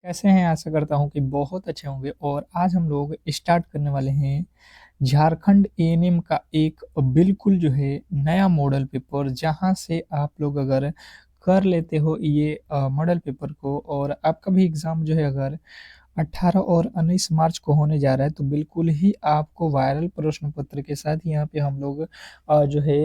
कैसे हैं? आशा करता हूँ कि बहुत अच्छे होंगे और आज हम लोग स्टार्ट करने वाले हैं झारखंड एएनएम का एक बिल्कुल जो है नया मॉडल पेपर, जहाँ से आप लोग अगर कर लेते हो ये मॉडल पेपर को और आपका भी एग्ज़ाम जो है अगर 18 और 19 मार्च को होने जा रहा है, तो बिल्कुल ही आपको वायरल प्रश्न पत्र के साथ यहाँ पे हम लोग जो है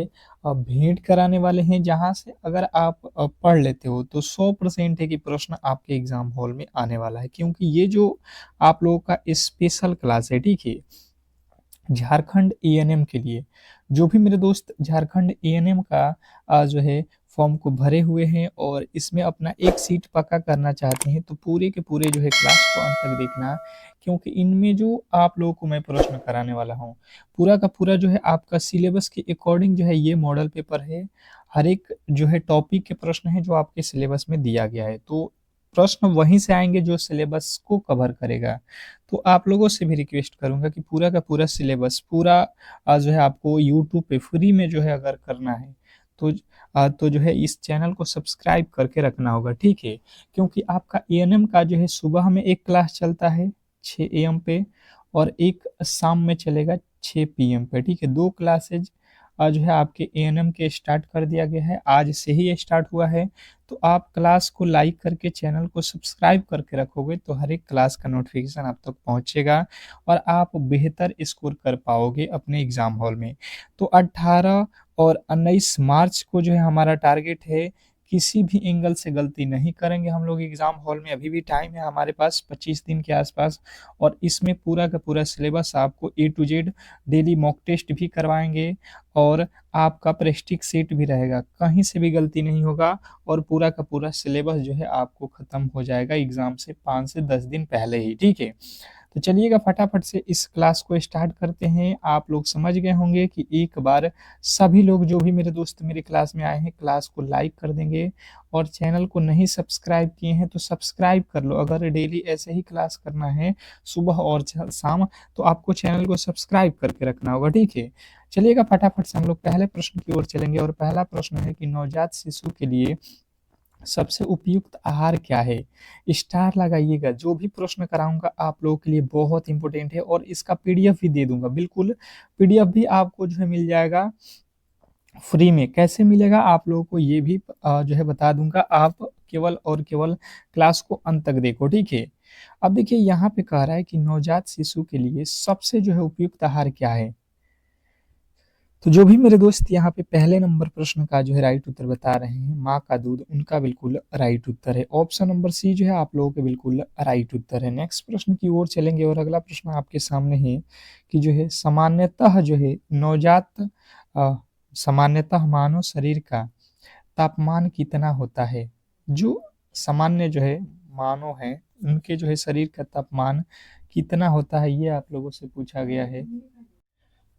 भेंट कराने वाले हैं, जहाँ से अगर आप पढ़ लेते हो तो 100% है कि प्रश्न आपके एग्ज़ाम हॉल में आने वाला है। क्योंकि ये जो आप लोगों का स्पेशल क्लास है, ठीक है? झारखंड एएनएम के लिए। जो भी मेरे दोस्त झारखंड एएनएम का जो है फॉर्म को भरे हुए हैं और इसमें अपना एक सीट पक्का करना चाहते हैं, तो पूरे के पूरे जो है क्लास को अंत तक देखना, क्योंकि इनमें जो आप लोगों को मैं प्रश्न कराने वाला हूँ, पूरा का पूरा जो है आपका सिलेबस के अकॉर्डिंग जो है ये मॉडल पेपर है। हर एक जो है टॉपिक के प्रश्न है जो आपके सिलेबस में दिया गया है, तो प्रश्न वहीं से आएंगे जो सिलेबस को कवर करेगा। तो आप लोगों से भी रिक्वेस्ट करूँगा कि पूरा का पूरा सिलेबस पूरा जो है आपको यूट्यूब पे फ्री में जो है अगर करना है, तो तो जो है इस चैनल को सब्सक्राइब करके रखना होगा, ठीक है? क्योंकि आपका एएनएम का जो है सुबह में एक क्लास चलता है 6 एएम पे और एक शाम में चलेगा 6 पीएम पे, ठीक है? 2 क्लासेज जो है आपके एएनएम के स्टार्ट कर दिया गया है, आज से ही ये स्टार्ट हुआ है। तो आप क्लास को लाइक करके चैनल को सब्सक्राइब करके रखोगे तो हर एक क्लास का नोटिफिकेशन आप तक पहुंचेगा और आप बेहतर स्कोर कर पाओगे अपने एग्जाम हॉल में। तो 18 और 19 मार्च को जो है हमारा टारगेट है, किसी भी एंगल से गलती नहीं करेंगे हम लोग एग्जाम हॉल में। अभी भी टाइम है हमारे पास 25 दिन के आसपास और इसमें पूरा का पूरा सिलेबस आपको A to Z daily mock test भी करवाएंगे और आपका प्रैक्टिस सेट भी रहेगा, कहीं से भी गलती नहीं होगा और पूरा का पूरा सिलेबस जो है आपको खत्म हो जाएगा एग्जाम से 5 से 10 दिन पहले ही, ठीक है? तो चलिएगा फटाफट से इस क्लास को स्टार्ट करते हैं। आप लोग समझ गए होंगे कि एक बार सभी लोग जो भी मेरे दोस्त मेरी क्लास में आए हैं, क्लास को लाइक कर देंगे और चैनल को नहीं सब्सक्राइब किए हैं तो सब्सक्राइब कर लो। अगर डेली ऐसे ही क्लास करना है सुबह और शाम, तो आपको चैनल को सब्सक्राइब करके रखना होगा, ठीक है? चलिएगा फटाफट से हम लोग पहले प्रश्न की ओर चलेंगे और पहला प्रश्न है कि नवजात शिशु के लिए सबसे उपयुक्त आहार क्या है? स्टार लगाइएगा, जो भी प्रश्न कराऊंगा आप लोगों के लिए बहुत इंपॉर्टेंट है और इसका पीडीएफ भी दे दूंगा। बिल्कुल पीडीएफ भी आपको जो है मिल जाएगा फ्री में। कैसे मिलेगा आप लोगों को ये भी जो है बता दूंगा। आप केवल और केवल क्लास को अंत तक देखो, ठीक है? अब देखिए यहाँ पे कह रहा है कि नवजात शिशु के लिए सबसे जो है उपयुक्त आहार क्या है। तो जो भी मेरे दोस्त यहाँ पे पहले नंबर प्रश्न का जो है राइट उत्तर बता रहे हैं, माँ का दूध, उनका बिल्कुल राइट उत्तर है। ऑप्शन नंबर सी जो है आप लोगों के बिल्कुल राइट उत्तर है। नेक्स्ट प्रश्न की ओर चलेंगे और अगला प्रश्न आपके सामने है कि जो है सामान्यतः जो है नवजात सामान्यतः मानव शरीर का तापमान कितना होता है? जो सामान्य जो है मानव है, उनके जो है शरीर का तापमान कितना होता है, ये आप लोगों से पूछा गया है।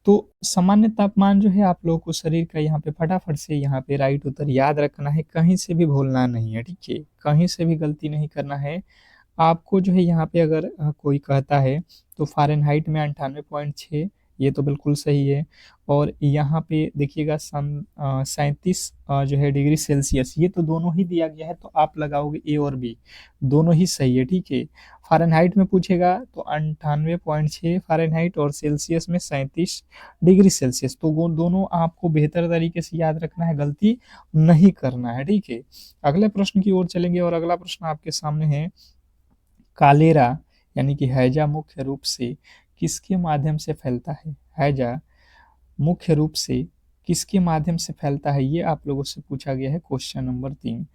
तो सामान्य तापमान जो है आप लोगों को शरीर का, यहाँ पे फटाफट से यहाँ पे राइट उत्तर याद रखना है, कहीं से भी भूलना नहीं है, ठीक है? कहीं से भी गलती नहीं करना है आपको। जो है यहाँ पे अगर कोई कहता है तो फ़ारेनहाइट में 98.6, ये तो बिल्कुल सही है। और यहाँ पे देखिएगा 37 जो है डिग्री सेल्सियस, ये तो दोनों ही दिया गया है, तो आप लगाओगे ए और बी, दोनों ही सही है, ठीक है? फ़ारेनहाइट में पूछेगा तो 98.6 फ़ारेनहाइट और सेल्सियस में 37 डिग्री सेल्सियस, तो वो दोनों आपको बेहतर तरीके से याद रखना है, गलती नहीं करना है, ठीक है? अगले प्रश्न की ओर चलेंगे और अगला प्रश्न आपके सामने है, कालेरा यानी कि हैजा मुख्य रूप से किसके माध्यम से फैलता है? हैजा मुख्य रूप से किसके माध्यम से फैलता है, ये आप लोगों से पूछा गया है क्वेश्चन नंबर 3।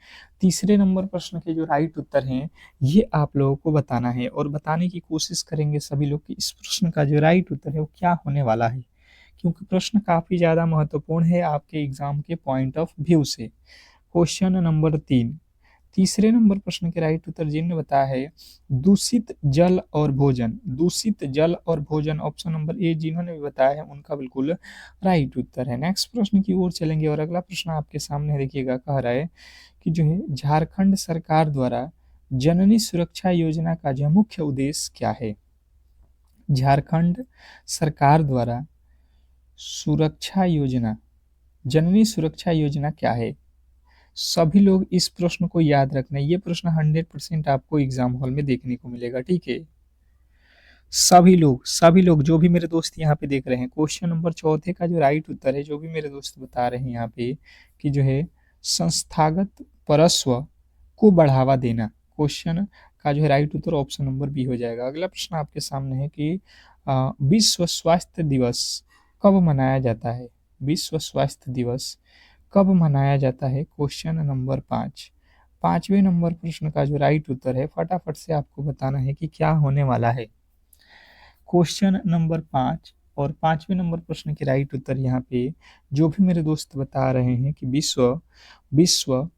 तीसरे नंबर प्रश्न के जो राइट उत्तर हैं, ये आप लोगों को बताना है और बताने की कोशिश करेंगे सभी लोग कि इस प्रश्न का जो राइट उत्तर है वो क्या होने वाला है, क्योंकि प्रश्न काफी ज्यादा महत्वपूर्ण है आपके एग्जाम के पॉइंट ऑफ व्यू से। क्वेश्चन नंबर 3, तीसरे नंबर प्रश्न के राइट उत्तर जिन्होंने बताया है दूषित जल और भोजन, दूषित जल और भोजन, ऑप्शन नंबर ए जिन्होंने भी बताया है उनका बिल्कुल राइट उत्तर है। नेक्स्ट प्रश्न की ओर चलेंगे और अगला प्रश्न आपके सामने देखिएगा, कह रहा है कि जो है झारखंड सरकार द्वारा जननी सुरक्षा योजना का जो मुख्य उद्देश्य क्या है? झारखंड सरकार द्वारा सुरक्षा योजना, जननी सुरक्षा योजना क्या है? सभी लोग इस प्रश्न को याद रखना, ये प्रश्न 100% आपको एग्जाम हॉल में देखने को मिलेगा, ठीक है। सभी लोग जो भी मेरे दोस्त यहाँ पे देख रहे हैं, क्वेश्चन नंबर चौथे का जो राइट उत्तर है, जो भी मेरे दोस्त बता रहे हैं यहाँ पे कि जो है संस्थागत परस्व को बढ़ावा देना, क्वेश्चन का जो है राइट उत्तर ऑप्शन नंबर बी हो जाएगा। अगला प्रश्न आपके सामने है कि विश्व स्वास्थ्य दिवस कब मनाया जाता है? विश्व स्वास्थ्य दिवस कब मनाया जाता है? Question number 5। पांचवें नंबर प्रश्न का जो राइट उत्तर है, फटाफट से आपको बताना है कि क्या होने वाला है। क्वेश्चन नंबर 5 और पांचवें नंबर प्रश्न के राइट उत्तर यहाँ पे जो भी मेरे दोस्त बता रहे हैं कि विश्व विश्व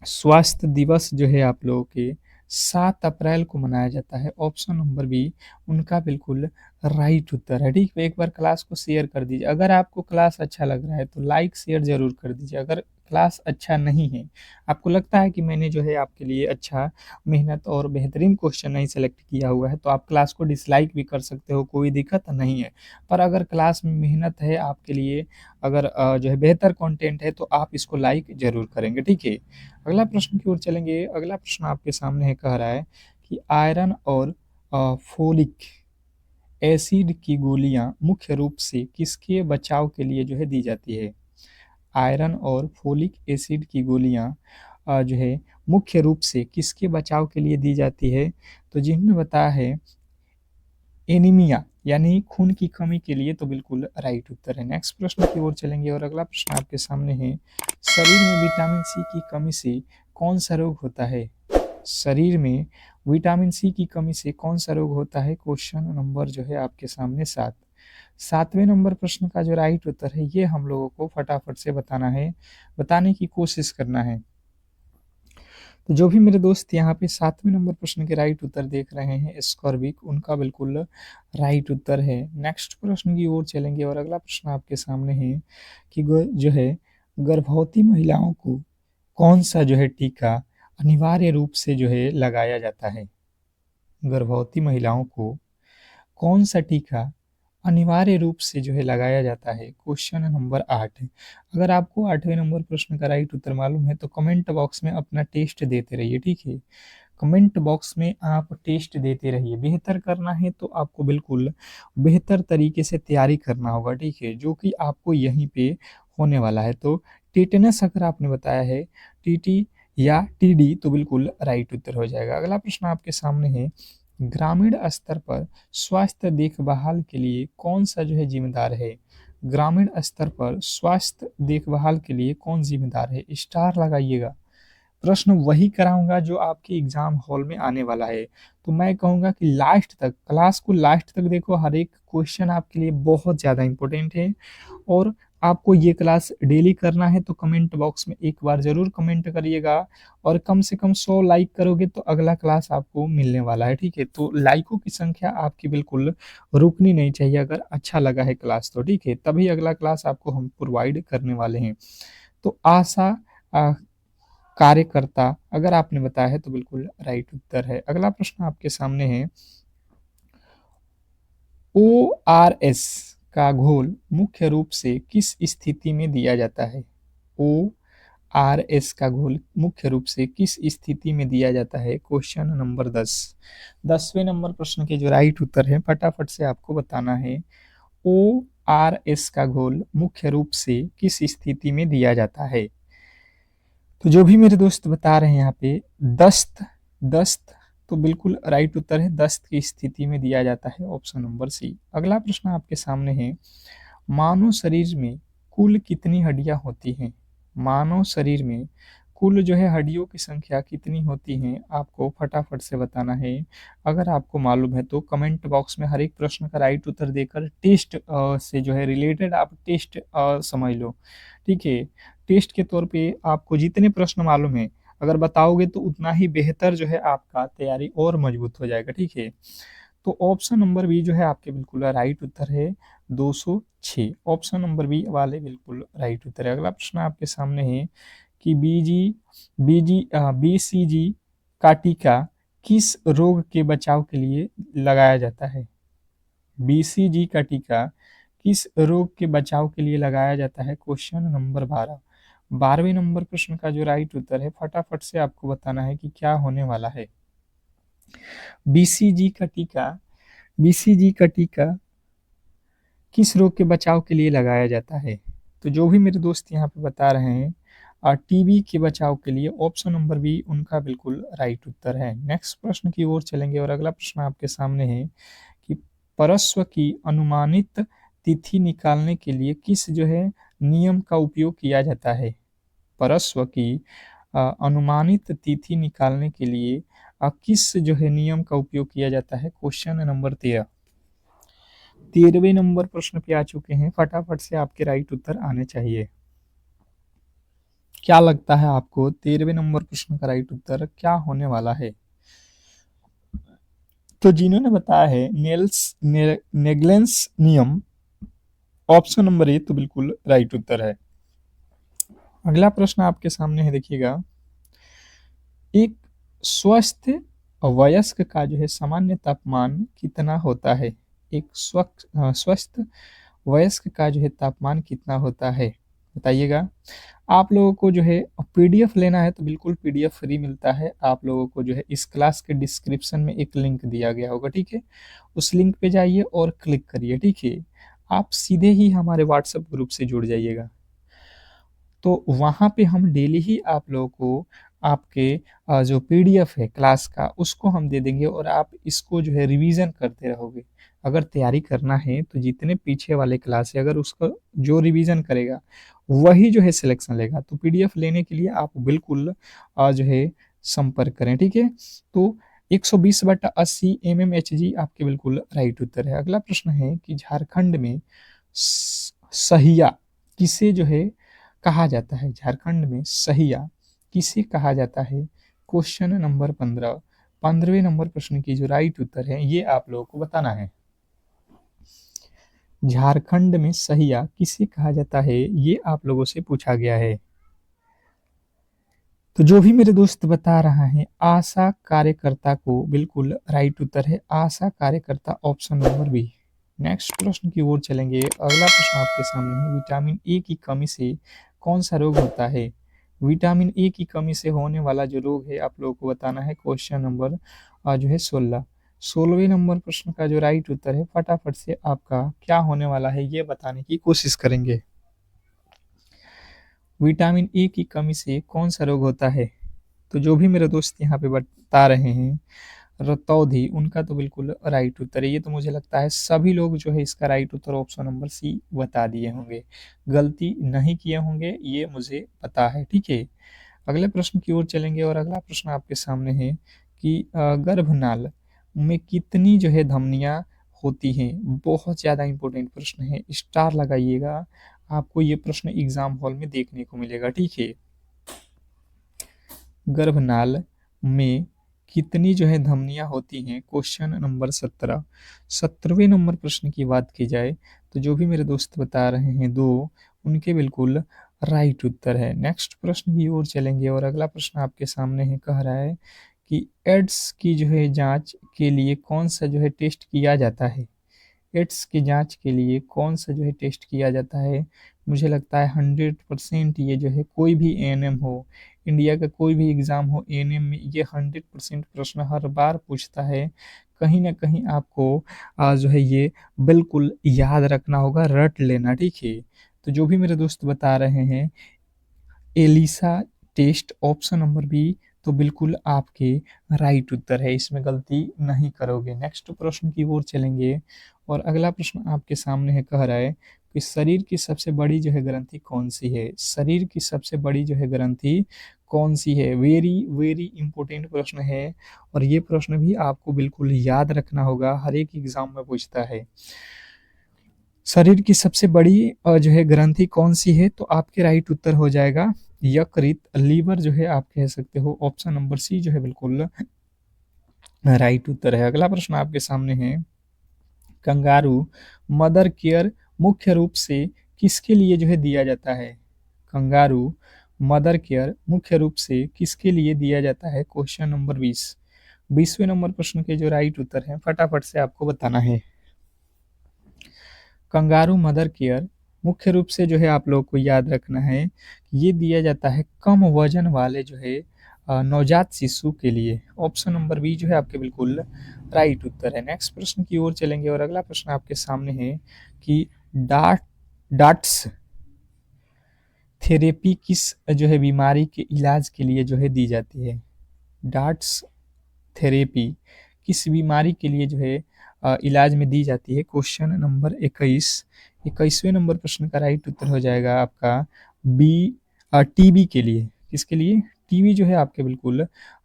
स्वास्थ्य दिवस जो है आप लोगों के 7 अप्रैल को मनाया जाता है। ऑप्शन नंबर बी उनका बिल्कुल राइट उत्तर है, ठीक है। एक बार क्लास को शेयर कर दीजिए। अगर आपको क्लास अच्छा लग रहा है तो लाइक शेयर जरूर कर दीजिए। अगर क्लास अच्छा नहीं है, आपको लगता है कि मैंने जो है आपके लिए अच्छा मेहनत और बेहतरीन क्वेश्चन नहीं सेलेक्ट किया हुआ है, तो आप क्लास को डिसलाइक भी कर सकते हो, कोई दिक्कत नहीं है। पर अगर क्लास में मेहनत है आपके लिए, अगर जो है बेहतर कंटेंट है, तो आप इसको लाइक जरूर करेंगे, ठीक है। अगला प्रश्न की ओर चलेंगे। अगला प्रश्न आपके सामने है, कह रहा है कि आयरन और फोलिक एसिड की गोलियां मुख्य रूप से किसके बचाव के लिए जो है दी जाती है? आयरन और फोलिक एसिड की गोलियां जो है मुख्य रूप से किसके बचाव के लिए दी जाती है? तो जिन्होंने बताया है एनीमिया यानी खून की कमी के लिए, तो बिल्कुल राइट उत्तर है। नेक्स्ट प्रश्न की ओर चलेंगे और अगला प्रश्न आपके सामने है, शरीर में विटामिन सी की कमी से कौन सा रोग होता है? शरीर में विटामिन सी की कमी से कौन सा रोग होता है? क्वेश्चन नंबर जो है आपके सामने 7। सातवें नंबर प्रश्न का जो राइट उत्तर है, ये हम लोगों को फटाफट से बताना है, बताने की कोशिश करना है। तो जो भी मेरे दोस्त यहाँ पे सातवें नंबर प्रश्न के राइट उत्तर देख रहे हैं स्कॉर्बिक, उनका बिल्कुल राइट उत्तर है। नेक्स्ट प्रश्न की ओर चलेंगे और अगला प्रश्न आपके सामने है कि जो है गर्भवती महिलाओं को कौन सा जो है टीका अनिवार्य रूप से जो है लगाया जाता है? गर्भवती महिलाओं को कौन सा टीका अनिवार्य रूप से जो है लगाया जाता है? Question number 8। अगर आपको आठवें नंबर प्रश्न का राइट उत्तर मालूम है तो कमेंट बॉक्स में अपना टेस्ट देते रहिए, ठीक है। कमेंट बॉक्स में आप टेस्ट देते रहिए। बेहतर करना है तो आपको बिल्कुल बेहतर तरीके से तैयारी करना होगा, ठीक है, जो कि आपको यहीं पे होने वाला है। तो टेटनस अगर आपने बताया है, टीटी या टीडी, तो बिल्कुल राइट उत्तर हो जाएगा। अगला प्रश्न आपके सामने है, ग्रामीण स्तर पर स्वास्थ्य देखभाल के लिए कौन सा जो है जिम्मेदार है? ग्रामीण स्तर पर स्वास्थ्य देखभाल के लिए कौन जिम्मेदार है? स्टार लगाइएगा। प्रश्न वही कराऊंगा जो आपके एग्जाम हॉल में आने वाला है। तो मैं कहूंगा कि लास्ट तक, क्लास को लास्ट तक देखो, हर एक क्वेश्चन आपके लिए बहुत ज़्यादा इंपॉर्टेंट है। और आपको ये क्लास डेली करना है तो कमेंट बॉक्स में एक बार ज़रूर कमेंट करिएगा, और कम से कम 100 लाइक करोगे तो अगला क्लास आपको मिलने वाला है, ठीक है। तो लाइकों की संख्या आपकी बिल्कुल रुकनी नहीं चाहिए। अगर अच्छा लगा है क्लास तो ठीक है, तभी अगला क्लास आपको हम प्रोवाइड करने वाले हैं। तो आशा कार्यकर्ता अगर आपने बताया है तो बिल्कुल राइट उत्तर है। अगला प्रश्न आपके सामने है, ORS का घोल मुख्य रूप से किस स्थिति में दिया जाता है? ORS का घोल मुख्य रूप से किस स्थिति में दिया जाता है? Question number 10। 10वें नंबर प्रश्न के जो राइट उत्तर है, फटाफट से आपको बताना है। ORS का घोल मुख्य रूप से किस स्थिति में दिया जाता है? तो जो भी मेरे दोस्त बता रहे हैं यहाँ पे, दस्त दस्त, तो बिल्कुल राइट उत्तर है, दस्त की स्थिति में दिया जाता है, ऑप्शन नंबर सी। अगला प्रश्न आपके सामने है, मानव शरीर में कुल कितनी हड्डियां होती हैं? मानव शरीर में कुल जो है हड्डियों की संख्या कितनी होती हैं? आपको फटाफट से बताना है। अगर आपको मालूम है तो कमेंट बॉक्स में हर एक प्रश्न का राइट उत्तर देकर टेस्ट से जो है रिलेटेड आप टेस्ट समझ लो, ठीक है। टेस्ट के तौर पे आपको जितने प्रश्न मालूम है अगर बताओगे तो उतना ही बेहतर जो है आपका तैयारी और मजबूत हो जाएगा, ठीक है। तो ऑप्शन नंबर बी जो है आपके बिल्कुल राइट उत्तर है, 206। ऑप्शन नंबर बी वाले बिल्कुल राइट उत्तर है। अगला प्रश्न आपके सामने है कि BCG का टीका किस रोग के बचाव के लिए लगाया जाता है? BCG का टीका किस रोग के बचाव के लिए लगाया जाता है? Question number 12। 12वें नंबर प्रश्न का जो राइट उत्तर है फटाफट से आपको बताना है कि क्या होने वाला है। बीसीजी का टीका बीसीजी का टीका किस रोग के बचाव के लिए लगाया जाता है? तो जो भी मेरे दोस्त यहाँ पे बता रहे हैं टीबी के बचाव के लिए, ऑप्शन नंबर बी उनका बिल्कुल राइट उत्तर है। नेक्स्ट प्रश्न की ओर चलेंगे और अगला प्रश्न आपके सामने है कि परस्व की अनुमानित तिथि निकालने के लिए किस जो है नियम का उपयोग किया जाता है? परस्व की अनुमानित तिथि निकालने के लिए किस जो है नियम का उपयोग किया जाता है? Question number 13। 13वें नंबर प्रश्न पे आ चुके हैं, फटाफट से आपके राइट उत्तर आने चाहिए। क्या लगता है आपको 13वें नंबर प्रश्न का राइट उत्तर क्या होने वाला है? तो जिन्होंने बताया है नेग्लेंस नियम, ऑप्शन नंबर ए तो बिल्कुल राइट उत्तर है। अगला प्रश्न आपके सामने है, देखिएगा। एक स्वस्थ वयस्क का जो है सामान्य तापमान कितना होता है? एक स्वस्थ वयस्क का जो है तापमान कितना होता है, बताइएगा। आप लोगों को जो है पीडीएफ लेना है तो बिल्कुल पीडीएफ फ्री मिलता है। आप लोगों को जो है इस क्लास के डिस्क्रिप्शन में एक लिंक दिया गया होगा, ठीक है। उस लिंक पे जाइए और क्लिक करिए, ठीक है। आप सीधे ही हमारे व्हाट्सएप ग्रुप से जुड़ जाइएगा। तो वहाँ पे हम डेली ही आप लोगों को आपके जो पीडीएफ है क्लास का उसको हम दे देंगे और आप इसको जो है रिवीजन करते रहोगे। अगर तैयारी करना है तो जितने पीछे वाले क्लास है अगर उसका जो रिवीजन करेगा वही जो है सिलेक्शन लेगा। तो पीडीएफ लेने के लिए आप बिल्कुल जो है संपर्क करें, ठीक है। तो 120/80 mmHg आपके बिल्कुल राइट उत्तर है। अगला प्रश्न है कि झारखंड में सहिया किसे जो है कहा जाता है? झारखंड में सहिया किसे कहा जाता है? Question number 15। 15वें नंबर प्रश्न की जो राइट उत्तर है ये आप लोगों को बताना है। झारखंड में सहिया किसे कहा जाता है ये आप लोगों से पूछा गया है। तो जो भी मेरे दोस्त बता रहा है आशा कार्यकर्ता को बिल्कुल राइट उत्तर है। आशा कार्यकर्ता, ऑप्शन नंबर बी। नेक्स्ट प्रश्न की ओर चलेंगे। अगला प्रश्न आपके सामने है, विटामिन ए की कमी से कौन सा रोग होता है? विटामिन ए की कमी से होने वाला जो रोग है आप लोगों को बताना है। क्वेश्चन नंबर जो है 16। 16वें नंबर प्रश्न का जो राइट उत्तर है फटाफट से आपका क्या होने वाला है ये बताने की कोशिश करेंगे। विटामिन ए की कमी से कौन सा रोग होता है? तो जो भी मेरे दोस्त यहाँ पे बता रहे हैं रतौधी, उनका तो बिल्कुल राइट उत्तर है। ये तो मुझे लगता है सभी लोग जो है इसका राइट उत्तर ऑप्शन नंबर सी बता दिए होंगे, गलती नहीं किए होंगे, ये मुझे पता है, ठीक है। अगले प्रश्न की ओर चलेंगे और अगला प्रश्न आपके सामने है कि गर्भनाल में कितनी जो है धमनियां होती हैं? बहुत ज़्यादा इंपॉर्टेंट प्रश्न है, स्टार लगाइएगा, आपको ये प्रश्न एग्जाम हॉल में देखने को मिलेगा, ठीक है। गर्भनाल में कितनी जो है धमनियां होती हैं? Question number 17। 17वें नंबर प्रश्न की बात की जाए तो जो भी मेरे दोस्त बता रहे हैं दो, उनके बिल्कुल राइट उत्तर है। नेक्स्ट प्रश्न की ओर चलेंगे और अगला प्रश्न आपके सामने है, कह रहा है कि एड्स की जो है जांच के लिए कौन सा जो है टेस्ट किया जाता है? एड्स की जांच के लिए कौन सा जो है टेस्ट किया जाता है? मुझे लगता है 100% ये जो है कोई भी एएनएम हो, इंडिया का कोई भी एग्जाम हो, एएनएम में ये 100% प्रश्न हर बार पूछता है। कहीं ना कहीं आपको जो है ये बिल्कुल याद रखना होगा, रट लेना, ठीक है। तो जो भी मेरे दोस्त बता रहे हैं ELISA test, option number B तो बिल्कुल आपके राइट उत्तर है, इसमें गलती नहीं करोगे। नेक्स्ट प्रश्न की ओर चलेंगे और अगला प्रश्न आपके सामने है, कह रहा है कि शरीर की सबसे बड़ी जो है ग्रंथि कौन सी है? शरीर की सबसे बड़ी जो है ग्रंथि कौन सी है? वेरी वेरी इंपॉर्टेंट प्रश्न है और ये प्रश्न भी आपको बिल्कुल याद रखना होगा, हर एक एग्जाम में पूछता है। शरीर की सबसे बड़ी जो है ग्रंथि कौन सी है? तो आपके राइट उत्तर हो जाएगा यकृत, लीवर जो है आप कह सकते हो। ऑप्शन नंबर सी जो है बिल्कुल राइट उत्तर है। अगला प्रश्न आपके सामने है, कंगारू मदर केयर मुख्य रूप से किसके लिए जो है दिया जाता है? कंगारू मदर केयर मुख्य रूप से किसके लिए दिया जाता है? Question number 20। 20वें नंबर प्रश्न के जो राइट उत्तर है फटाफट से आपको बताना है। कंगारू मदर केयर मुख्य रूप से जो है आप लोग को याद रखना है, ये दिया जाता है कम वजन वाले जो है नवजात शिशु के लिए। ऑप्शन नंबर बी जो है आपके बिल्कुल राइट उत्तर है। नेक्स्ट प्रश्न की ओर चलेंगे और अगला प्रश्न आपके सामने है कि डाट्स थेरेपी किस जो है बीमारी के इलाज के लिए जो है दी जाती है। डाट्स थेरेपी किस बीमारी के लिए जो है इलाज में दी जाती है। क्वेश्चन नंबर 21वें नंबर प्रश्न का राइट उत्तर हो जाएगा आपका बी, टीबी के लिए। किसके लिए? टीबी जो है आपके बिल्कुल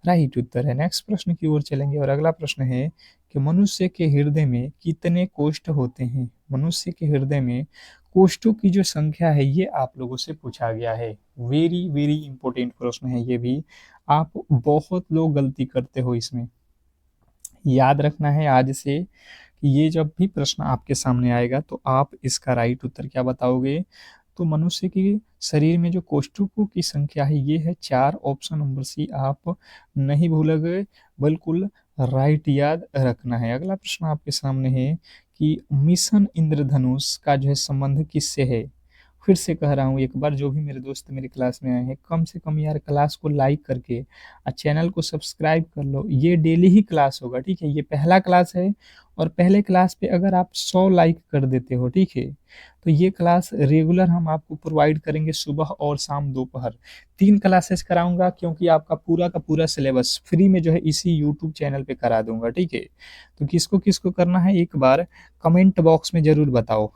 राइट उत्तर है। नेक्स्ट प्रश्न की ओर चलेंगे और अगला प्रश्न है कि मनुष्य के हृदय में कितने कोष्ठ होते हैं। मनुष्य के हृदय में कोष्ठों की जो संख्या है ये आप लोगों से पूछा गया है। वेरी वेरी इंपॉर्टेंट प्रश्न है ये भी, आप बहुत लोग गलती करते हो इसमें। याद रखना है आज से कि ये जब भी प्रश्न आपके सामने आएगा तो आप इसका राइट उत्तर क्या बताओगे। तो मनुष्य के शरीर में जो कोष्ठकों की संख्या है ये है 4। ऑप्शन नंबर सी आप नहीं भूलोगे, बिल्कुल राइट याद रखना है। अगला प्रश्न आपके सामने है कि मिशन इंद्रधनुष का जो है संबंध किससे है। फिर से कह रहा हूँ एक बार, जो भी मेरे दोस्त मेरी क्लास में आए हैं कम से कम यार क्लास को लाइक करके और चैनल को सब्सक्राइब कर लो। ये डेली ही क्लास होगा, ठीक है। ये पहला क्लास है और पहले क्लास पे अगर आप 100 लाइक कर देते हो, ठीक है, तो ये क्लास रेगुलर हम आपको प्रोवाइड करेंगे। सुबह और शाम दोपहर 3 क्लासेस कराऊंगा, क्योंकि आपका पूरा का पूरा सिलेबस फ्री में जो है इसी यूट्यूब चैनल पे करा दूंगा, ठीक है। तो किसको किसको करना है एक बार कमेंट बॉक्स में जरूर बताओ।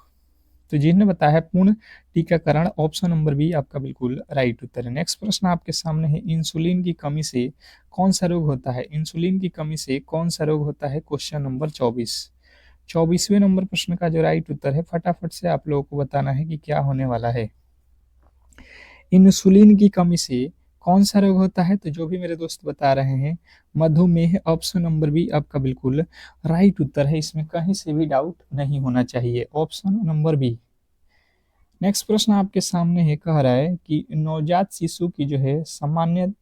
तो जिन्होंने बताया है पूर्ण टीकाकरण, ऑप्शन नंबर बी आपका बिल्कुल राइट उत्तर है। नेक्स्ट प्रश्न आपके सामने है, इंसुलिन की कमी से कौन सा रोग होता है। इंसुलिन की कमी से कौन सा रोग होता है। क्वेश्चन नंबर 24वें नंबर प्रश्न का जो राइट उत्तर है फटाफट से आप लोगों को बताना है कि क्या होने वाला है। इंसुलिन की कमी से कौन सा रोग होता है। तो जो भी मेरे दोस्त बता रहे हैं मधुमेह, ऑप्शन नंबर बी आपका बिल्कुल राइट उत्तर है। इसमें कहीं से भी डाउट नहीं होना चाहिए, ऑप्शन नंबर बी। नेक्स्ट प्रश्न आपके सामने है, कह रहा है कि नवजात शिशु की जो है सामान्य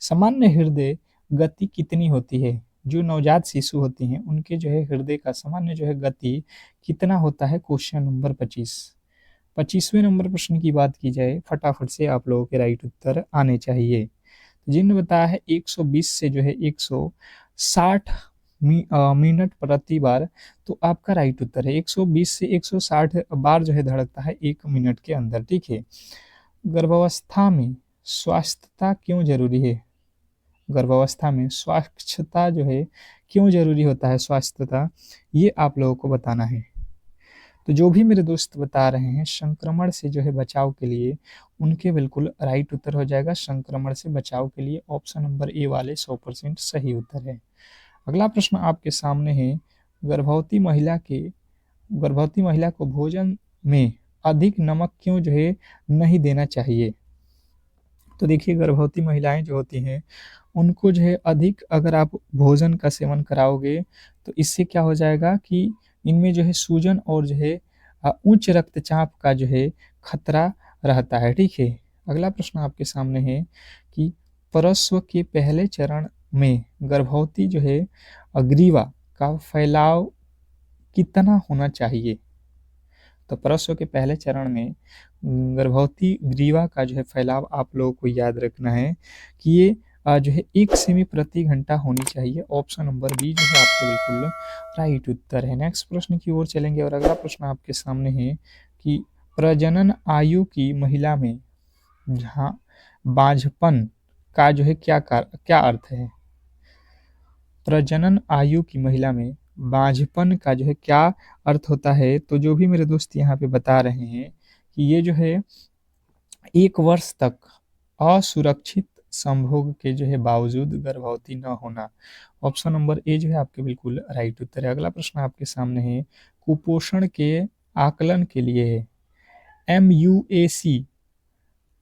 सामान्य हृदय गति कितनी होती है। जो नवजात शिशु होती हैं उनके जो है हृदय का सामान्य जो है गति कितना होता है। क्वेश्चन नंबर 25वें नंबर प्रश्न की बात की जाए, फटाफट से आप लोगों के राइट उत्तर आने चाहिए। जिन्होंने बताया है 120 से जो है 160 मिनट प्रति बार, तो आपका राइट उत्तर है 120 से 160 बार जो है धड़कता है 1 मिनट के अंदर, ठीक है। गर्भावस्था में स्वास्थ्यता क्यों जरूरी है। गर्भावस्था में स्वच्छता जो है क्यों जरूरी होता है, स्वास्थ्यता, ये आप लोगों को बताना है। तो जो भी मेरे दोस्त बता रहे हैं संक्रमण से जो है बचाव के लिए, उनके बिल्कुल राइट उत्तर हो जाएगा संक्रमण से बचाव के लिए। ऑप्शन नंबर ए वाले 100% सही उत्तर है। अगला प्रश्न आपके सामने है, गर्भवती महिला के गर्भवती महिला को भोजन में अधिक नमक क्यों जो है नहीं देना चाहिए। तो देखिए गर्भवती महिलाएं जो होती हैं उनको जो है अधिक अगर आप भोजन का सेवन कराओगे तो इससे क्या हो जाएगा कि इनमें जो है सूजन और जो है उच्च रक्तचाप का जो है खतरा रहता है, ठीक है। अगला प्रश्न आपके सामने है कि प्रसव के पहले चरण में गर्भवती जो है ग्रीवा का फैलाव कितना होना चाहिए। तो प्रसव के पहले चरण में गर्भवती ग्रीवा का जो है फैलाव आप लोगों को याद रखना है कि ये जो है 1 सेमी प्रति घंटा होनी चाहिए। ऑप्शन नंबर बी जो है आपके बिल्कुल राइट उत्तर है। नेक्स्ट प्रश्न की ओर चलेंगे और अगला प्रश्न आपके सामने है कि प्रजनन आयु की महिला में जहाँ बांझपन का जो है क्या अर्थ है। प्रजनन आयु की महिला में बांझपन का जो है क्या अर्थ होता है। तो जो भी मेरे दोस्त यहाँ पे बता रहे हैं कि ये जो है 1 वर्ष तक असुरक्षित संभोग के जो है बावजूद गर्भवती न होना। ऑप्शन नंबर ए जो है आपके बिल्कुल राइट उत्तर है। अगला प्रश्न आपके सामने है, कुपोषण के आकलन के लिए MUAC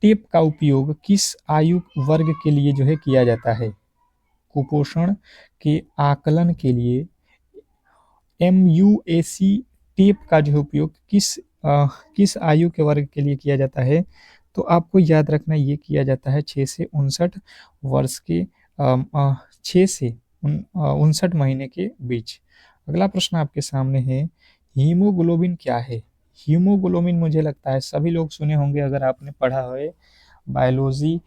टेप का उपयोग किस आयु वर्ग के लिए जो है किया जाता है। कुपोषण के आकलन के लिए MUAC टेप का जो उपयोग किस आयु के वर्ग के लिए किया जाता है। तो आपको याद रखना ये किया जाता है 6 से 59 वर्ष के 6 से 59 महीने के बीच। अगला प्रश्न आपके सामने है, हीमोग्लोबिन क्या है। हीमोग्लोबिन मुझे लगता है सभी लोग सुने होंगे, अगर आपने पढ़ा है बायोलॉजी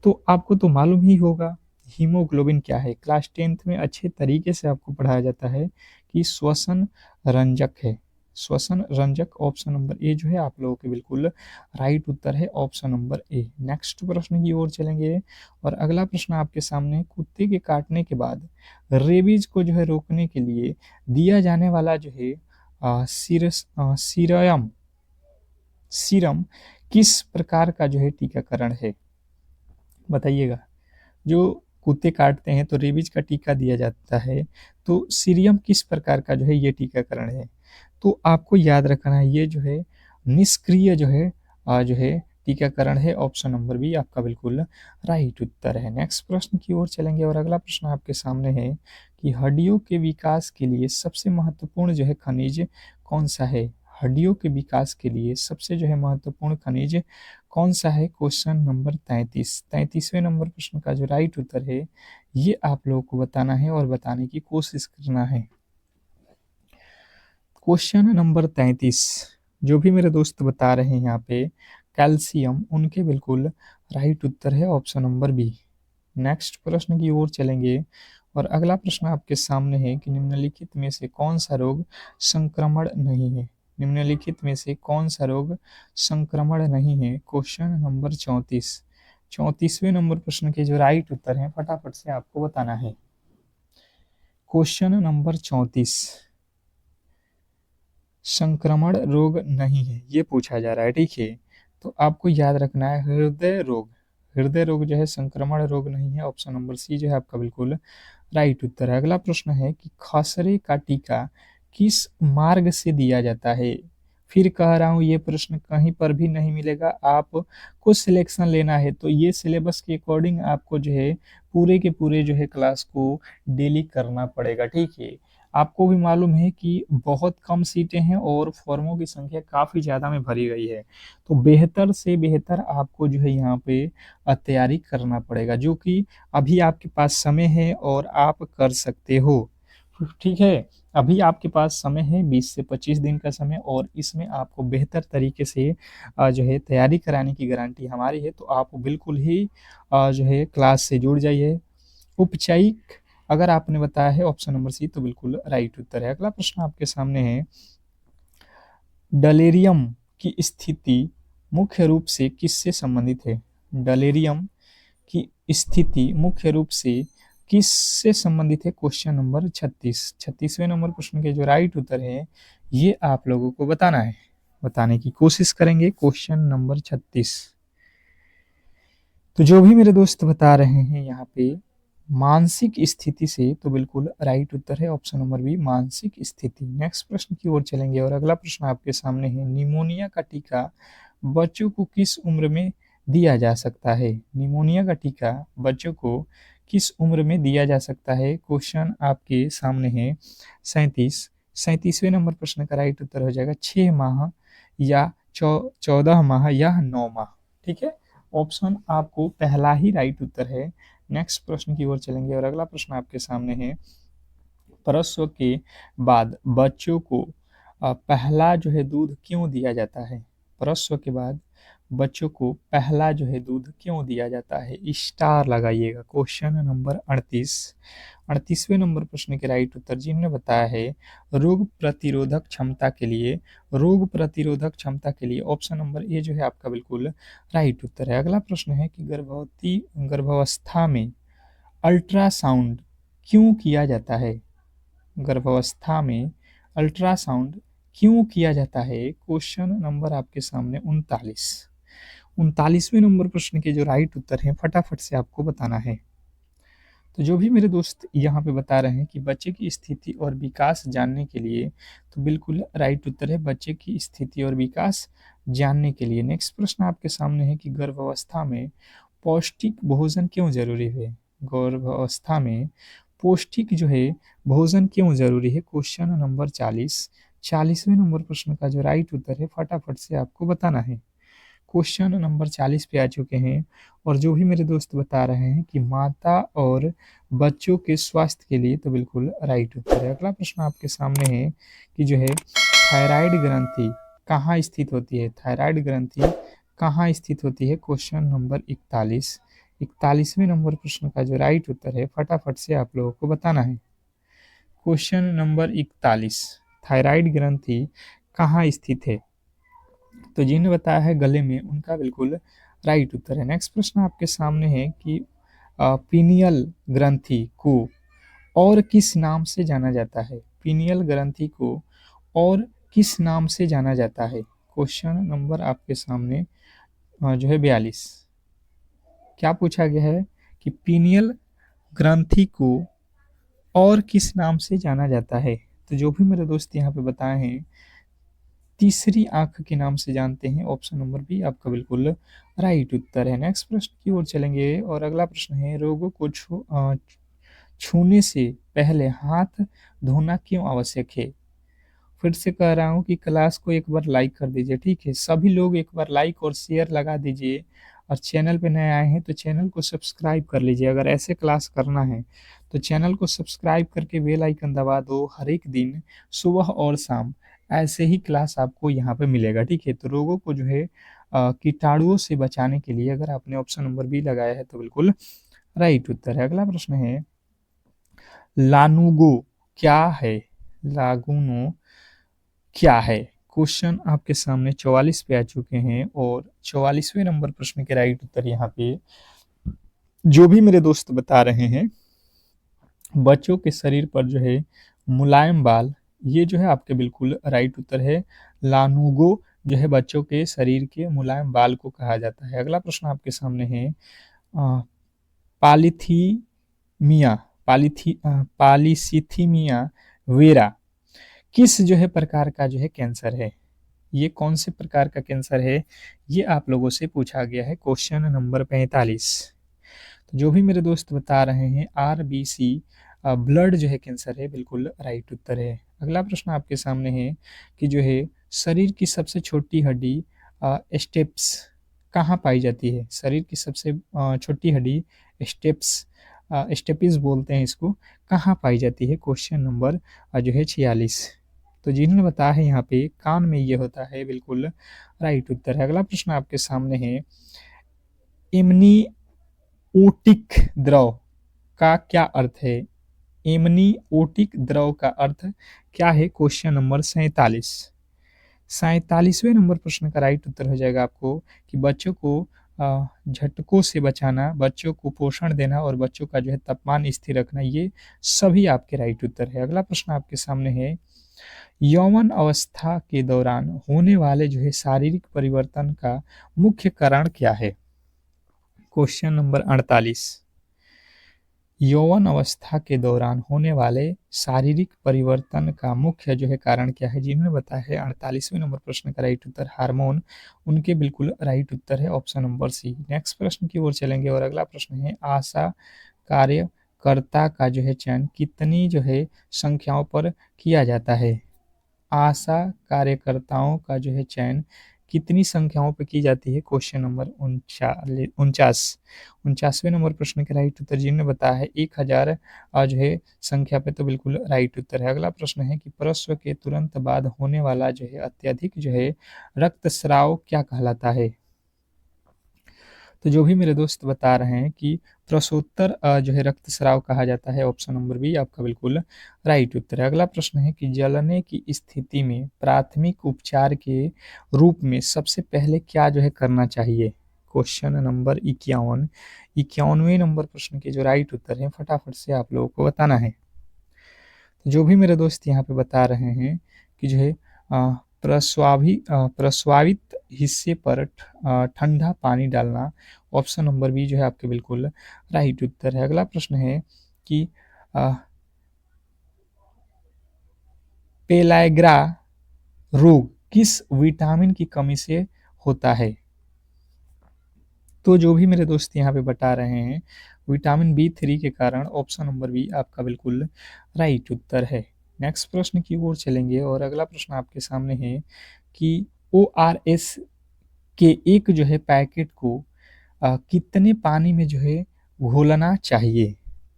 तो आपको तो मालूम ही होगा हीमोग्लोबिन क्या है। क्लास 10th में अच्छे तरीके से आपको पढ़ाया जाता है कि श्वसन रंजक है। श्वसन रंजक ऑप्शन नंबर ए जो है आप लोगों के बिल्कुल राइट उत्तर है, ऑप्शन नंबर ए। नेक्स्ट प्रश्न की ओर चलेंगे और अगला प्रश्न आपके सामने, कुत्ते के काटने के बाद रेबीज को जो है रोकने के लिए दिया जाने वाला जो है सीरम सीरम किस प्रकार का जो है टीकाकरण है, बताइएगा। जो कुत्ते काटते हैं तो रेबीज का टीका दिया जाता है, तो सीरियम किस प्रकार का जो है ये टीकाकरण है। तो आपको याद रखना है ये जो है निष्क्रिय जो है टीकाकरण है, ऑप्शन नंबर बी आपका बिल्कुल राइट उत्तर है। नेक्स्ट प्रश्न की ओर चलेंगे और अगला प्रश्न आपके सामने है कि हड्डियों के विकास के लिए सबसे महत्वपूर्ण जो है खनिज कौन सा है। हड्डियों के विकास के लिए सबसे जो है महत्वपूर्ण खनिज कौन सा है, क्वेश्चन नंबर 33। 33वें नंबर प्रश्न का जो राइट उत्तर है ये आप लोगों को बताना है और बताने की कोशिश करना है। क्वेश्चन नंबर 33 जो भी मेरे दोस्त बता रहे हैं यहाँ पे कैल्शियम, उनके बिल्कुल राइट उत्तर है, ऑप्शन नंबर बी। नेक्स्ट प्रश्न की ओर चलेंगे और अगला प्रश्न आपके सामने है कि निम्नलिखित में से कौन सा रोग संक्रमण नहीं है। निम्नलिखित में से कौन सा रोग संक्रमण नहीं है, क्वेश्चन नंबर 34। 34वें नंबर प्रश्न के जो राइट उत्तर है फटाफट से आपको बताना है। क्वेश्चन नंबर 34, संक्रमण रोग नहीं है ये पूछा जा रहा है, ठीक है। तो आपको याद रखना है हृदय रोग। हृदय रोग जो है संक्रमण रोग नहीं है, ऑप्शन नंबर सी जो है आपका बिल्कुल राइट उत्तर है। अगला प्रश्न है कि खसरे का टीका किस मार्ग से दिया जाता है। फिर कह रहा हूँ ये प्रश्न कहीं पर भी नहीं मिलेगा, आपको सिलेक्शन लेना है तो ये सिलेबस के अकॉर्डिंग आपको जो है पूरे के पूरे जो है क्लास को डेली करना पड़ेगा, ठीक है। आपको भी मालूम है कि बहुत कम सीटें हैं और फॉर्मों की संख्या काफ़ी ज़्यादा में भरी गई है, तो बेहतर से बेहतर आपको जो है यहाँ पे तैयारी करना पड़ेगा, जो कि अभी आपके पास समय है और आप कर सकते हो, ठीक है। अभी आपके पास समय है 20 से 25 दिन का समय और इसमें आपको बेहतर तरीके से जो है तैयारी कराने की गारंटी हमारी है, तो आप बिल्कुल ही जो है क्लास से जुड़ जाइए। उपचायिक अगर आपने बताया है ऑप्शन नंबर सी तो बिल्कुल राइट उत्तर है। अगला प्रश्न आपके सामने है, डलेरियम की स्थिति मुख्य रूप से किससे संबंधित है। डलेरियम की स्थिति मुख्य रूप से किससे संबंधित है, क्वेश्चन नंबर 36। 36वें नंबर प्रश्न के जो राइट उत्तर है ये आप लोगों को बताना है, बताने की कोशिश करेंगे। क्वेश्चन नंबर 36, तो जो भी मेरे दोस्त बता रहे हैं यहाँ पे मानसिक स्थिति से, तो बिल्कुल राइट उत्तर है, ऑप्शन नंबर बी मानसिक स्थिति। नेक्स्ट प्रश्न की ओर चलेंगे और अगला प्रश्न आपके सामने है, निमोनिया का टीका बच्चों को किस उम्र में दिया जा सकता है। निमोनिया का टीका बच्चों को किस उम्र में दिया जा सकता है, क्वेश्चन आपके सामने है 37। 37वें नंबर प्रश्न का राइट उत्तर हो जाएगा 6 माह या 14 माह या 9 माह, ठीक है। ऑप्शन आपको पहला ही राइट उत्तर है। नेक्स्ट प्रश्न की ओर चलेंगे और अगला प्रश्न आपके सामने है, प्रसव के बाद बच्चों को पहला जो है दूध क्यों दिया जाता है। प्रसव के बाद बच्चों को पहला जो है दूध क्यों दिया जाता है, स्टार लगाइएगा। Question number 38। 38वें नंबर प्रश्न के राइट उत्तर जिन्होंने बताया है रोग प्रतिरोधक क्षमता के लिए, रोग प्रतिरोधक क्षमता के लिए ऑप्शन नंबर ए जो है आपका बिल्कुल राइट उत्तर है। अगला प्रश्न है कि गर्भावस्था में अल्ट्रासाउंड क्यों किया जाता है। गर्भावस्था में अल्ट्रासाउंड क्यों किया जाता है, क्वेश्चन नंबर आपके सामने 39। 39वें नंबर प्रश्न के जो राइट उत्तर हैं फटाफट से आपको बताना है। तो जो भी मेरे दोस्त यहाँ पे बता रहे हैं कि बच्चे की स्थिति और विकास जानने के लिए, तो बिल्कुल राइट उत्तर है बच्चे की स्थिति और विकास जानने के लिए। नेक्स्ट प्रश्न आपके सामने है कि गर्भावस्था में पौष्टिक भोजन क्यों जरूरी है। गर्भावस्था में पौष्टिक जो है भोजन क्यों जरूरी है, क्वेश्चन नंबर 40। 40वें नंबर प्रश्न का जो राइट उत्तर है फटाफट से आपको बताना है। क्वेश्चन नंबर 40 पे आ चुके हैं और जो भी मेरे दोस्त बता रहे हैं कि माता और बच्चों के स्वास्थ्य के लिए, तो बिल्कुल राइट उत्तर है। अगला प्रश्न आपके सामने है कि जो है थायराइड ग्रंथि कहाँ स्थित होती है? थायराइड ग्रंथि कहाँ स्थित होती है? Question number 41। 41वें नंबर प्रश्न का जो राइट उत्तर है फटाफट से आप लोगों को बताना है। क्वेश्चन नंबर 41, थायराइड ग्रंथि कहाँ स्थित है? तो जिन्हें बताया है गले में, उनका बिल्कुल राइट उत्तर है। नेक्स्ट प्रश्न आपके सामने है कि पीनियल ग्रंथि को और किस नाम से जाना जाता है? पीनियल ग्रंथि को और किस नाम से जाना जाता है? क्वेश्चन नंबर आपके सामने जो है 42। क्या पूछा गया है कि पीनियल ग्रंथि को और किस नाम से जाना जाता है? तो जो भी मेरे दोस्त यहाँ पे बताए हैं, तीसरी आंख के नाम से जानते हैं। ऑप्शन नंबर बी आपका बिल्कुल राइट उत्तर है। नेक्स्ट प्रश्न की ओर चलेंगे और अगला प्रश्न है, रोगों को छूने से पहले हाथ धोना क्यों आवश्यक है? फिर से कह रहा हूँ कि क्लास को एक बार लाइक कर दीजिए, ठीक है? सभी लोग एक बार लाइक और शेयर लगा दीजिए, और चैनल पे नए आए हैं तो चैनल को सब्सक्राइब कर लीजिए। अगर ऐसे क्लास करना है तो चैनल को सब्सक्राइब करके बेल आइकन दबा दो। हर एक दिन सुबह और शाम ऐसे ही क्लास आपको यहाँ पे मिलेगा, ठीक है? तो रोगों को जो है कीटाणुओं से बचाने के लिए अगर आपने ऑप्शन नंबर बी लगाया है तो बिल्कुल राइट उत्तर है। अगला प्रश्न है, लानुगो क्या है? लागुनो क्या है? क्वेश्चन आपके सामने 44 पे आ चुके हैं और 44वें नंबर प्रश्न के राइट उत्तर यहाँ पे जो भी मेरे दोस्त बता रहे हैं, बच्चों के शरीर पर जो है मुलायम बाल, ये जो है आपके बिल्कुल राइट उत्तर है। लानुगो जो है बच्चों के शरीर के मुलायम बाल को कहा जाता है। अगला प्रश्न आपके सामने है, पालिथीमिया पॉलीसिथीमिया वेरा किस जो है प्रकार का जो है कैंसर है? ये कौन से प्रकार का कैंसर है? ये आप लोगों से पूछा गया है। Question number 45। तो जो भी मेरे दोस्त बता रहे हैं, आरबीसी ब्लड जो है कैंसर है, बिल्कुल राइट उत्तर है। अगला प्रश्न आपके सामने है कि जो है शरीर की सबसे छोटी हड्डी स्टेप्स कहाँ पाई जाती है? शरीर की सबसे छोटी हड्डी स्टेपिस बोलते हैं इसको, कहाँ पाई जाती है? क्वेश्चन नंबर जो है 46। तो जिन्होंने बताया है यहाँ पे कान में ये होता है, बिल्कुल राइट उत्तर है। अगला प्रश्न आपके सामने है, एमनीओटिक द्रव का क्या अर्थ है? एमनीओटिक द्रव का अर्थ क्या है? Question number 47। 47वें नंबर प्रश्न का राइट उत्तर हो जाएगा आपको कि बच्चों को झटकों से बचाना, बच्चों को पोषण देना और बच्चों का जो है तापमान स्थिर रखना, ये सभी आपके राइट उत्तर है। अगला प्रश्न आपके सामने है, यौवन अवस्था के दौरान होने वाले जो है शारीरिक परिवर्तन का मुख्य कारण क्या है? Question number 48। यौवन अवस्था के दौरान होने वाले शारीरिक परिवर्तन का मुख्य जो है कारण क्या है? जिन्होंने बताया है 48वें नंबर प्रश्न का राइट उत्तर हार्मोन, उनके बिल्कुल राइट उत्तर है ऑप्शन नंबर सी। नेक्स्ट प्रश्न की ओर चलेंगे और अगला प्रश्न है, आशा कार्यकर्ता का जो है चयन कितनी जो है संख्याओं पर किया जाता है? आशा कार्यकर्ताओं का जो है चयन कितनी संख्याओं पर की जाती है? Question number 49। 49वें नंबर प्रश्न के राइट उत्तर जिन्होंने बताया है 1000 जो है संख्या पे, तो बिल्कुल राइट उत्तर है। अगला प्रश्न है कि प्रसव के तुरंत बाद होने वाला जो है अत्यधिक जो है रक्तस्राव क्या कहलाता है? तो जो भी मेरे दोस्त बता रहे हैं कि प्रसवोत्तर जो है रक्तस्राव कहा जाता है। ऑप्शन नंबर बी आपका बिल्कुल राइट उत्तर है। अगला प्रश्न है कि जलने की स्थिति में प्राथमिक उपचार के रूप में सबसे पहले क्या जो है करना चाहिए? Question number 51। 51वें नंबर प्रश्न के जो राइट उत्तर है फटाफट से आप लोगों को बताना है। तो जो भी मेरे दोस्त यहाँ पे बता रहे हैं कि जो है प्रस्वावित हिस्से पर ठंडा पानी डालना, ऑप्शन नंबर बी जो है आपके बिल्कुल राइट उत्तर है। अगला प्रश्न है कि पेलाइग्रा रोग किस विटामिन की कमी से होता है? तो जो भी मेरे दोस्त यहाँ पे बता रहे हैं, विटामिन B3 के कारण, ऑप्शन नंबर बी आपका बिल्कुल राइट उत्तर है। नेक्स्ट प्रश्न की ओर चलेंगे और अगला प्रश्न आपके सामने है कि ORS के एक जो है पैकेट को कितने पानी में जो है घोलना चाहिए?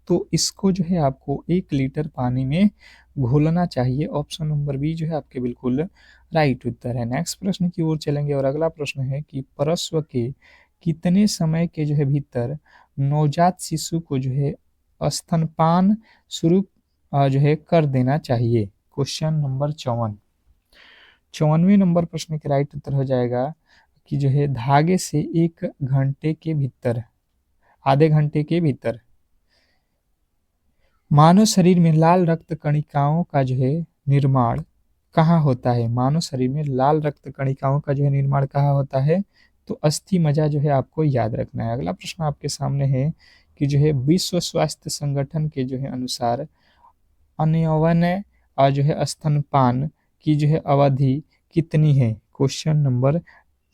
तो इसको जो है आपको 1 लीटर पानी में घोलना चाहिए। ऑप्शन नंबर बी जो है आपके बिल्कुल राइट उत्तर है। नेक्स्ट प्रश्न की ओर चलेंगे और अगला प्रश्न है कि प्रसव के कितने समय के जो है भीतर नवजात शिशु को जो है स्तनपान शुरू जो है कर देना चाहिए। Question number 54। 54वें नंबर प्रश्न के राइट उत्तर हो जाएगा कि जो है धागे से 1 घंटे के भीतर, आधे घंटे के भीतर मानव शरीर में लाल रक्त कणिकाओं का जो है निर्माण कहाँ होता है? मानव शरीर में लाल रक्त कणिकाओं का जो है निर्माण कहाँ होता है? तो अस्थि मज्जा जो है आपको याद रखना है। अगला प्रश्न आपके सामने है कि जो है विश्व स्वास्थ्य संगठन के जो है अनुसार अन्योन्य जो है स्तनपान की जो है अवधि कितनी है? क्वेश्चन नंबर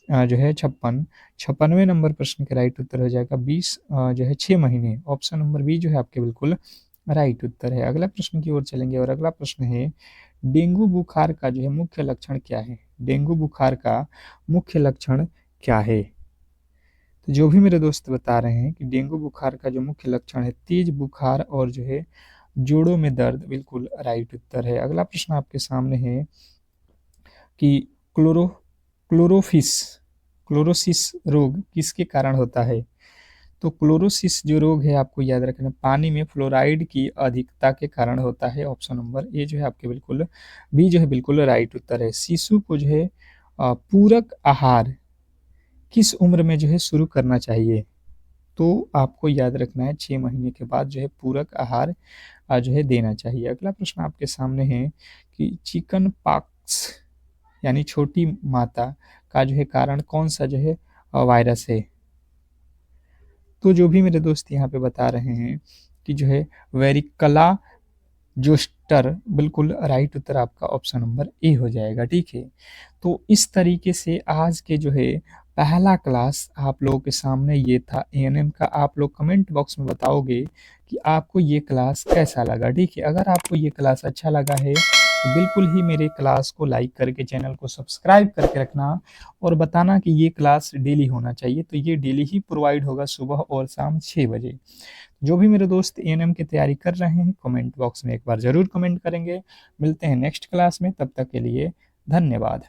जो है 56वें नंबर प्रश्न का राइट उत्तर हो जाएगा 20 जो है 6 महीने। ऑप्शन नंबर बी जो है आपके बिल्कुल राइट उत्तर है। अगला प्रश्न की ओर चलेंगे और अगला प्रश्न है डेंगू बुखार का जो है मुख्य लक्षण क्या है? डेंगू बुखार का मुख्य लक्षण क्या है? तो जो भी मेरे दोस्त बता रहे हैं कि डेंगू बुखार का जो मुख्य लक्षण है तेज बुखार और जो है जोड़ों में दर्द, बिल्कुल राइट उत्तर है। अगला प्रश्न आपके सामने है कि क्लोरोफिस क्लोरोसिस रोग किसके कारण होता है? तो क्लोरोसिस जो रोग है आपको याद रखना, पानी में फ्लोराइड की अधिकता के कारण होता है। ऑप्शन नंबर ए जो है आपके बिल्कुल बी जो है बिल्कुल राइट उत्तर है। शिशु को जो है पूरक आहार किस उम्र में जो है शुरू करना चाहिए? तो आपको याद रखना है 6 महीने के बाद जो है पूरक आहार जो है देना चाहिए। अगला प्रश्न आपके सामने है कि चिकन पॉक्स यानी छोटी माता का जो है कारण कौन सा जो है वायरस है? तो जो भी मेरे दोस्त यहाँ पे बता रहे हैं कि जो है वेरिकला जोस्टर, बिल्कुल राइट उत्तर आपका ऑप्शन नंबर ए हो जाएगा। ठीक है, तो इस तरीके से आज के जो है पहला क्लास आप लोगों के सामने ये था एएनएम का। आप लोग कमेंट बॉक्स में बताओगे कि आपको ये क्लास कैसा लगा। ठीक है, अगर आपको ये क्लास अच्छा लगा है तो बिल्कुल ही मेरे क्लास को लाइक करके चैनल को सब्सक्राइब करके रखना और बताना कि ये क्लास डेली होना चाहिए। तो ये डेली ही प्रोवाइड होगा सुबह और शाम 6 बजे। जो भी मेरे दोस्त एएनएम की तैयारी कर रहे हैं कमेंट बॉक्स में एक बार ज़रूर कमेंट करेंगे। मिलते हैं नेक्स्ट क्लास में, तब तक के लिए धन्यवाद।